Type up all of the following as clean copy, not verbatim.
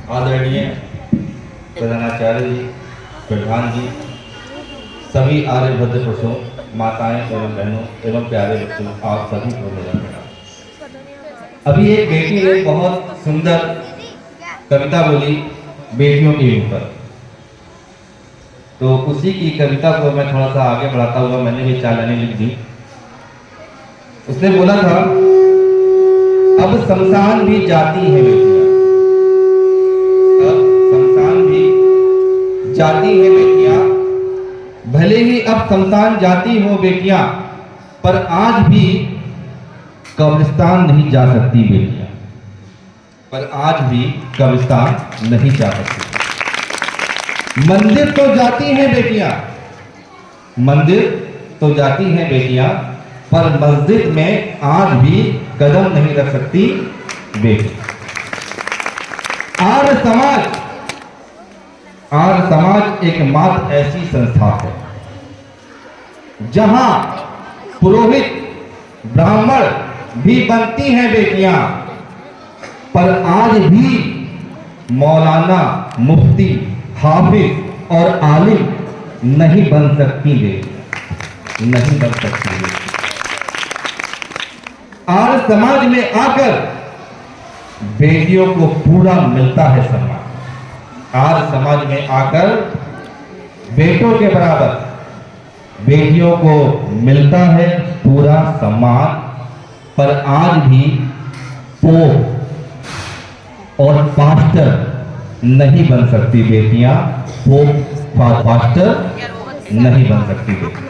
आदरणीय प्रधानाचार्य जी, प्रधान जी, सभी आर्यभद्र पुरुषों, माताएं एवं बहनों एवं प्यारे बच्चों, आप सभी को मेरा प्रणाम। अभी एक बेटी ने बहुत सुंदर कविता बोली बेटियों के ऊपर, तो उसी की कविता को मैं थोड़ा सा आगे बढ़ाता हुआ मैंने भी 4 लाइनें लिख दी। उसने बोला था, अब शमशान भी जाती है बेटियां, अब शमशान भी जाती है बेटियां, भले ही अब शमशान जाती हो बेटियां, पर आज भी कब्रिस्तान नहीं जा सकती बेटियां, पर आज भी कब्रिस्तान नहीं जा सकती। मंदिर तो जाती हैं बेटियां, मंदिर तो जाती हैं बेटियां, पर मस्जिद में आज भी कदम नहीं रख सकती बेटी। आर्य समाज एकमात्र ऐसी संस्था है जहां पुरोहित ब्राह्मण भी बनती हैं बेटियां, पर आज भी मौलाना, मुफ्ती, हाफिज और आलिम नहीं बन सकती बेटियां, नहीं बन सकती बेटियां। आर्य समाज में आकर बेटियों को पूरा मिलता है सम्मान। आर्य समाज में आकर बेटों के बराबर बेटियों को मिलता है पूरा सम्मान, पर आज भी पोप और पास्टर नहीं बन सकती बेटियां, पोप और पास्टर नहीं बन सकती बेटियां।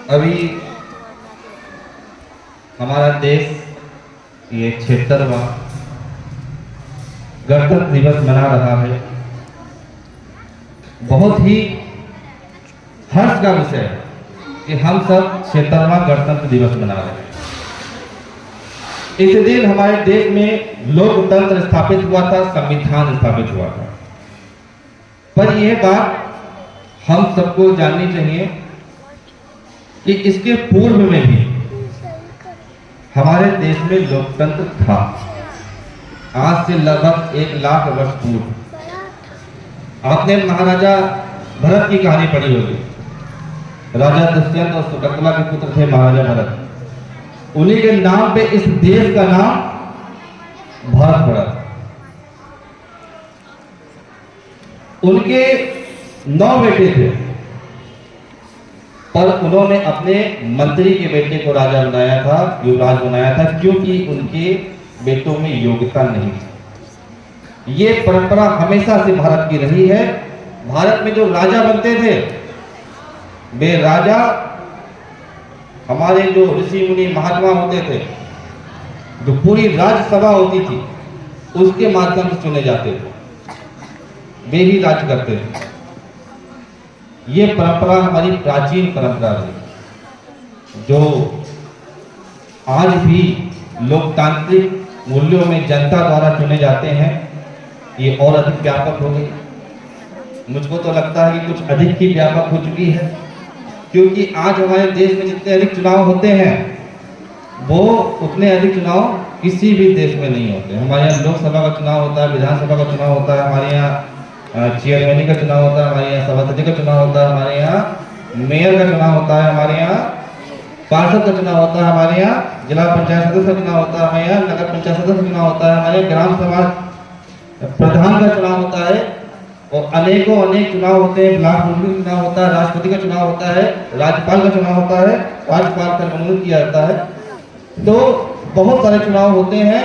अभी हमारा देश ये 76वां गणतंत्र दिवस मना रहा है। बहुत ही हर्ष का विषय है कि हम सब 76वां गणतंत्र दिवस मना रहे हैं। इस दिन हमारे देश में लोकतंत्र स्थापित हुआ था, संविधान स्थापित हुआ था। पर यह बात हम सबको जाननी चाहिए कि इसके पूर्व में भी हमारे देश में लोकतंत्र था। आज से लगभग 1 लाख वर्ष पूर्व आपने महाराजा भरत की कहानी पढ़ी होगी। राजा दुष्यंत और सुकंतला के पुत्र थे महाराजा भरत। उन्हीं के नाम पे इस देश का नाम भारत पड़ा। उनके 9 बेटे थे, पर उन्होंने अपने मंत्री के बेटे को राजा बनाया था, युवराज बनाया था, क्योंकि उनके बेटों में योग्यता नहीं थी। ये परंपरा हमेशा से भारत की रही है। भारत में जो राजा बनते थे वे राजा हमारे जो ऋषि मुनि महात्मा होते थे, जो पूरी राज्यसभा होती थी उसके माध्यम से चुने जाते थे, वे ही राज्य करते थे। ये परंपरा हमारी प्राचीन परंपरा है, जो आज भी लोकतांत्रिक मूल्यों में जनता द्वारा चुने जाते हैं। ये और अधिक व्यापक हो गई। मुझको तो लगता है कि कुछ अधिक ही व्यापक हो चुकी है, क्योंकि आज हमारे देश में जितने अधिक चुनाव होते हैं वो उतने अधिक चुनाव किसी भी देश में नहीं होते। हमारे यहाँ लोकसभा का चुनाव होता है, विधानसभा का चुनाव होता है, हमारे यहाँ चेयरमैन का चुनाव होता है, हमारे यहाँ सभापति का चुनाव होता है, हमारे यहाँ मेयर का चुनाव होता है, हमारे यहाँ पार्षद का चुनाव होता है, हमारे यहाँ जिला पंचायत सदस्य का चुनाव होता है, हमारे यहाँ नगर पंचायत सदस्य का चुनाव होता है, हमारे ग्राम सभा प्रधान का चुनाव होता है, और अनेकों अनेक चुनाव होते हैं। ब्लॉक मुखी का चुनाव होता है, राष्ट्रपति का चुनाव होता है, राज्यपाल का चुनाव होता है, राज्यपाल का मनोनीत किया जाता है। तो बहुत सारे चुनाव होते हैं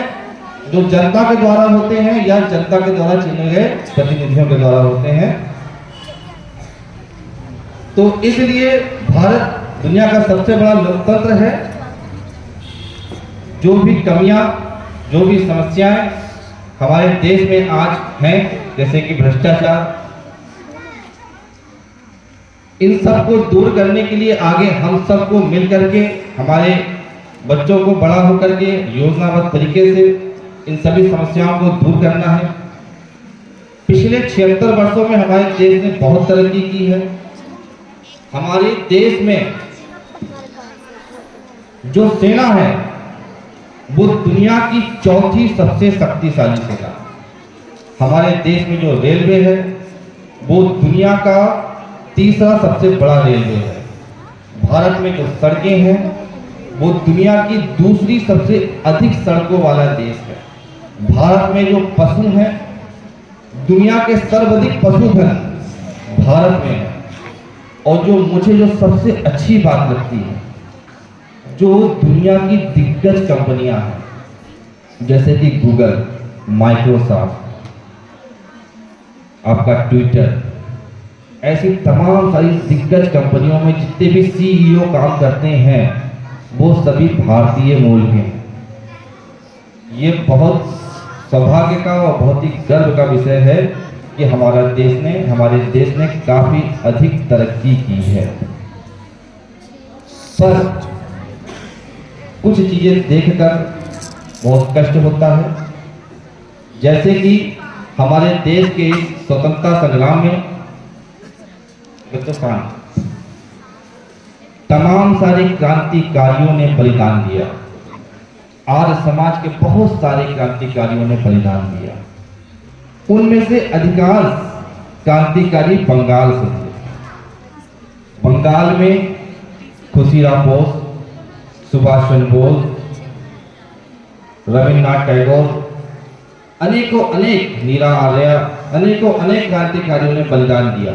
जो जनता के द्वारा होते हैं या जनता के द्वारा चुने गए प्रतिनिधियों के द्वारा होते हैं। तो इसलिए भारत दुनिया का सबसे बड़ा लोकतंत्र है। जो भी कमियां, जो भी समस्याएं हमारे देश में आज हैं, जैसे कि भ्रष्टाचार, इन सब को दूर करने के लिए आगे हम सबको मिल करके हमारे बच्चों को बड़ा होकर के योजनाबद्ध तरीके से इन सभी समस्याओं को दूर करना है। पिछले 76 वर्षों में हमारे देश ने बहुत तरक्की की है। हमारे देश में जो सेना है वो दुनिया की चौथी सबसे शक्तिशाली सेना। हमारे देश में जो रेलवे है वो दुनिया का तीसरा सबसे बड़ा रेलवे है। भारत में जो सड़कें हैं वो दुनिया की दूसरी सबसे अधिक सड़कों वाला देश है। भारत में जो पशु हैं, दुनिया के सर्वाधिक पशुधन भारत में है। और जो मुझे जो सबसे अच्छी बात लगती है, जो दुनिया की दिग्गज कंपनियां हैं जैसे कि गूगल, माइक्रोसॉफ्ट, आपका ट्विटर, ऐसी तमाम सारी दिग्गज कंपनियों में जितने भी सीईओ काम करते हैं वो सभी भारतीय मूल के हैं। ये बहुत सौभाग्य का और बहुत ही गर्व का विषय है कि हमारे देश ने काफी अधिक तरक्की की है। पर कुछ चीजें देखकर बहुत कष्ट होता है, जैसे कि हमारे देश के स्वतंत्रता संग्राम में तमाम सारे क्रांतिकारियों ने बलिदान दिया। आर्य समाज के बहुत सारे क्रांतिकारियों ने बलिदान दिया। उनमें से अधिकांश क्रांतिकारी बंगाल से थे। बंगाल में खुशीराम बोस, सुभाष चंद्र बोस, रविन्द्रनाथ टैगोर, अनेक मीरा आर्या, अनेक क्रांतिकारियों ने बलिदान दिया।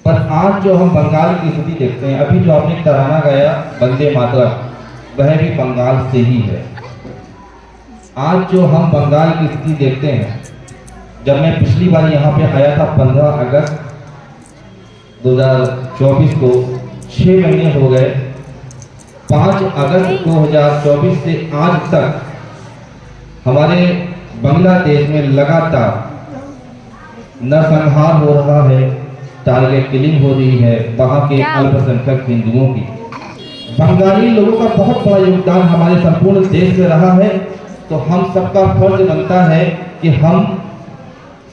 पर आज जो हम बंगाल की स्थिति देखते हैं, अभी जो आपने तराना गाया वंदे मातरम, वह भी बंगाल से ही है। आज जो हम बंगाल की स्थिति देखते हैं, जब मैं पिछली बार यहाँ पे आया था 15 अगस्त 2024 को, 6 महीने हो गए। 5 अगस्त 2024 से आज तक हमारे बांग्लादेश में लगातार नरसंहार हो रहा है, टारगेट किलिंग हो रही है वहां के अल्पसंख्यक हिंदुओं की। बंगाली लोगों का बहुत बड़ा योगदान हमारे संपूर्ण देश में रहा है। तो हम सबका फर्ज बनता है कि हम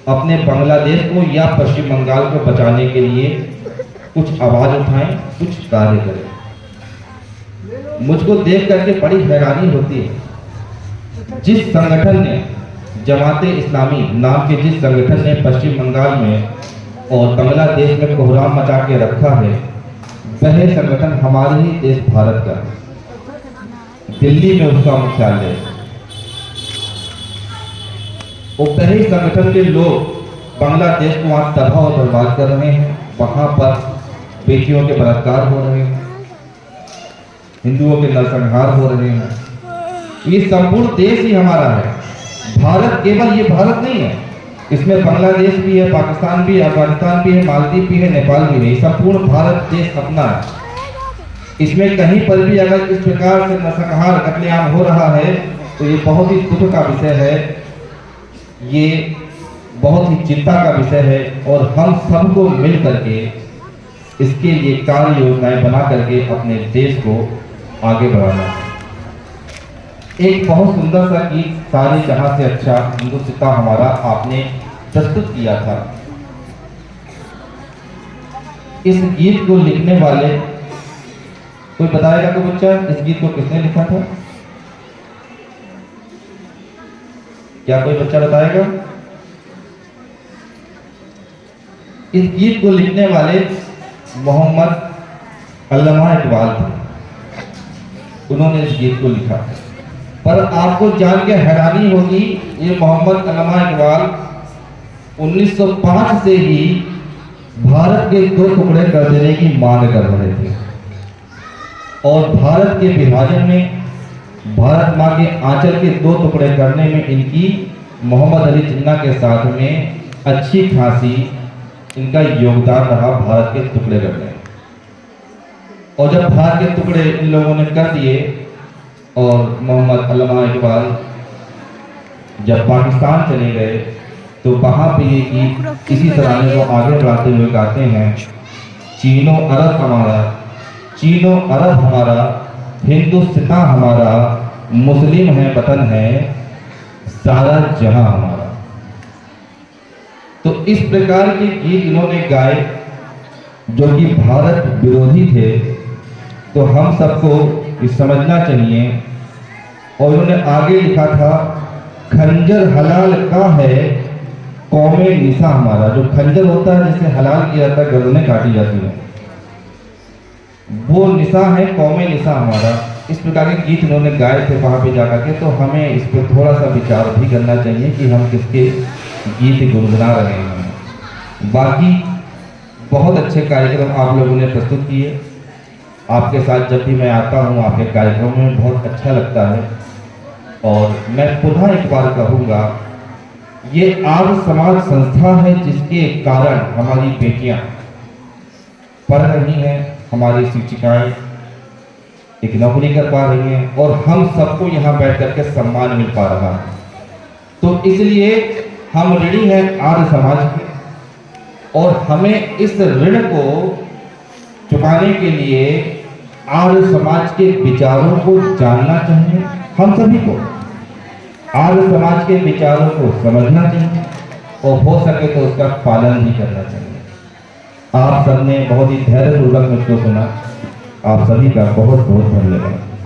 अपने बांग्लादेश को या पश्चिम बंगाल को बचाने के लिए कुछ आवाज उठाएं, कुछ कार्य करें। मुझको देख करके बड़ी हैरानी होती है, जिस संगठन ने जमाते इस्लामी नाम के जिस संगठन ने पश्चिम बंगाल में और बांग्लादेश में कोहराम मचा के रखा है, वह संगठन हमारे ही देश भारत का है। दिल्ली में उसका मुख्यालय है। वही संगठन के लोग बांग्लादेश को वहां तबाह और बर्बाद कर रहे हैं। वहां पर बेटियों के बलात्कार हो रहे हैं, हिंदुओं के नरसंहार हो रहे हैं। ये संपूर्ण देश ही हमारा है। भारत केवल ये भारत नहीं है, इसमें बांग्लादेश भी है, पाकिस्तान भी है, अफगानिस्तान भी है, मालदीव भी है, नेपाल भी है। संपूर्ण भारत देश अपना है। इसमें कहीं पर भी अगर इस प्रकार से नरसंहार कत्लेआम हो रहा है तो ये बहुत ही दुख का विषय है, ये बहुत ही चिंता का विषय है। और हम सबको मिल करके इसके लिए कार्य योजनाएं बना करके अपने देश को आगे बढ़ाना है। एक बहुत सुंदर सा गीत, सारे जहां से अच्छा हिंदुस्तान हमारा, आपने प्रस्तुत किया था। इस गीत को लिखने वाले कोई बताएगा तो बच्चा, इस गीत को किसने लिखा था? क्या कोई बच्चा बताएगा? इस गीत को लिखने वाले मोहम्मद अल्लामा इकबाल थे। उन्होंने इस गीत को लिखा। पर आपको जान के हैरानी होगी, ये मोहम्मद अल्लामा इकबाल 1905 से ही भारत के 2 टुकड़े कर देने की मांग कर रहे थे। और भारत के विभाजन में, भारत माँ के आंचल के 2 टुकड़े करने में इनकी मोहम्मद अली जिन्ना के साथ में अच्छी खासी इनका योगदान रहा भारत के टुकड़े करने में। और जब भारत के टुकड़े इन लोगों ने कर दिए और मोहम्मद अल्लामा इकबाल जब पाकिस्तान चले गए तो वहाँ पे ये गीत इसी तराने को आगे बढ़ाते हुए गाते हैं, चीनो अरब हमारा, चीनो अरब हमारा, हिंदुस्तान हमारा, मुस्लिम है वतन है, सारा जहां हमारा। तो इस प्रकार के गीत इन्होंने गाए जो कि भारत विरोधी थे। तो हम सबको ये समझना चाहिए। और उन्होंने आगे लिखा था, खंजर हलाल का है कौमे निसा हमारा। जो खंजर होता है जिसे हलाल किया जाता है, गर्दनें काटी जाती हैं, वो निसा है, कौमे निसा हमारा। इस प्रकार के गीत उन्होंने गाए थे वहाँ पे जाकर के। तो हमें इस पर थोड़ा सा विचार भी करना चाहिए कि हम किसके गीत गुनगुना रहे हैं। बाकी बहुत अच्छे कार्यक्रम आप लोगों ने प्रस्तुत किए। आपके साथ जब भी मैं आता हूँ आपके कार्यक्रम में बहुत अच्छा लगता है। और मैं पुनः एक बार कहूँगा, ये आर्य समाज संस्था है जिसके कारण हमारी बेटियां पढ़ रही हैं, हमारी शिक्षिकाएं एक नौकरी कर पा रही हैं और हम सबको यहाँ बैठ करके सम्मान मिल पा रहा है। तो इसलिए हम ऋणी हैं आर्य समाज के, और हमें इस ऋण को चुकाने के लिए आर्य समाज के विचारों को जानना चाहिए। हम सभी को आर्य समाज के विचारों को समझना चाहिए और हो सके तो उसका पालन भी करना चाहिए। आप सबने बहुत ही धैर्यपूर्वक मुझको सुना। आप सभी का बहुत बहुत धन्यवाद।